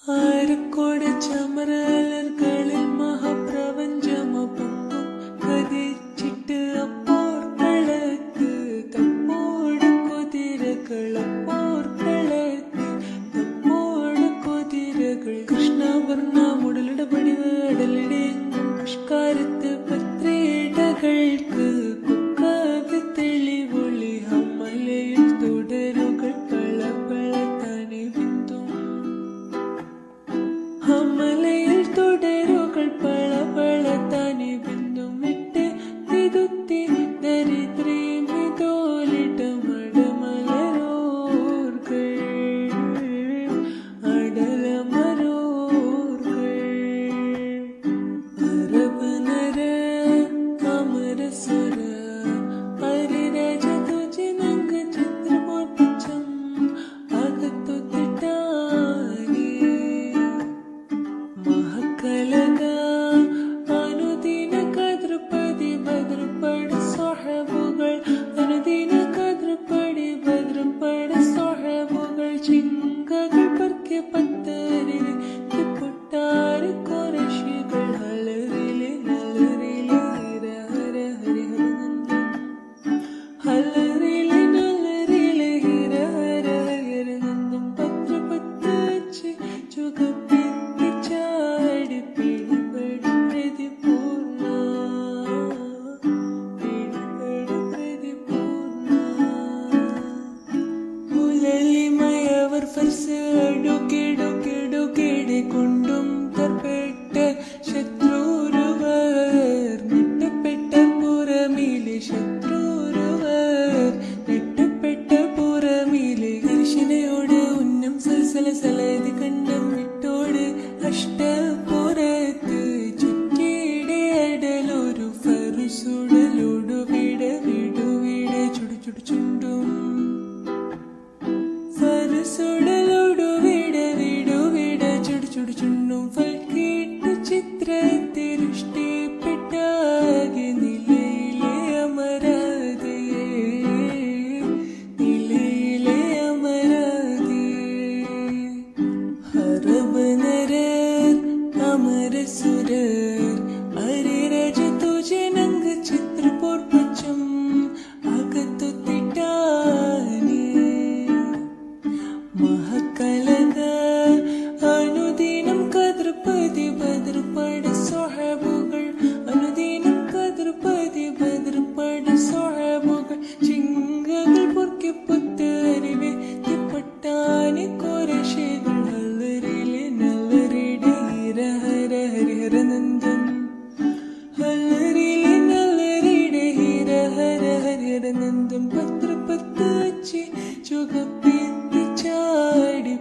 ആരക്കോട് ചമരലകളിൽ മഹാപ്രപഞ്ചമൊപ്പം കതിച്ചിട്ട് അപ്പോർക്കളത്ത് തപ്പോട് കുതിരകളപ്പോർക്കളത്ത് തപ്പോട് കുതിരകൾ കൃഷ്ണവർണ്ണ മുടലിട പടിവ് അടലിടെങ്ങും പുഷ്കാരത്ത് പത്രേടകൾക്ക് കുക്കാവ് തെളിവൊളി ഹമലയിൽ തുടരുകൾ പളപള തനി ബിന്ദും ഹമലയിൽ തുടരുകൾ പളപള തനി ബിന്ദും വിട്ട് തിരുത്തി ദരിദ്രീ മിതോലിട്ട മടമലരോർകൾ അടലമരോർകൾ അറബ് നര അമരസുര ഹരിരാജ തുജി നങ്ക ചിത്രമോർപ്പിച്ചം അകത്തു തിട്ടാനി മഹക്കലക അനുദിന കദ്രപതി ഭദ്രപട സ്വഹബുകൾ അനുദിന കദ്രപടി ഭദ്രപട സ്വഹബുകൾ ചിങ്കകൾ പർക്കെ പത്തരിൽ തിപ്പൊട്ടാറ് കുറശികൾ ഹലറിലെ നലറിലെ ഹര ഹര ഹരിഹരനന്ദം ഹലറിലെ നലറിലെ ഹിര ഹര ഹരിഹരനന്ദം പത്ര പത്തച്ച് ചുകപ്പിത്തി ചാടി പിടിപെടി പ്രതിപൂർണ പിടിപെടി പ്രതിപൂർണ മുലലിമയവർ ഫർസ് അടുക്കിടുക്കിടുക്കിടെ കൊണ്ടും തർപ്പെട്ട ശത്രുരുവർ നെട്ടപ്പെട്ട പുറമിലെ ശത്രുരുവർ നെട്ടപ്പെട്ട പുറമിലെ കർശനയോട് ഉന്നം സൽസല സലതി കണ്ണം വിട്ടോട് അഷ്ടപുറത്ത് ചുറ്റിയുടെ അടലൊരു ഫറുസുടലോടു വിടുവിട ചുടു ചുണ്ടും ഫറുസുടലോടു വിടുവിട ചുടു ചുണ്ടും ഫൽക്കിട്ട് ചിത്രത്തിരുഷ്ടിപ്പെട്ടാകെ നിലയിലെ അമരാതിയേ നിലയിലെ അമരാതിയേ ഹറബ് നരർ അമരസുരർ ഹരിരാജ തുജെ നങ്ക ചിത്രപോർപ്പച്ചം അകത്തു തിട്ടാനി മഹക്കലക അനുദിനം കദ്രപതി ഭദ്രപട സ്വഹബുകൾ അനുദിനം കദ്രപതി ഭദ്രപട സ്വഹബുകൾ ചിങ്കകൾ പൊർക്കെ പുത്തരിവെ തിപ്പട്ടാനി കുറശികൾ ഹലറിലെ നല്ലറിടെ ഹിര ഹര ഹരിഹരനന്ദം ഹലറിലെ നല്ലറിടെ ഹിര ഹര ഹരിഹരനന്ദം പത്ര പത്തച്ച് ചുകപ്പിത്തി ചാടി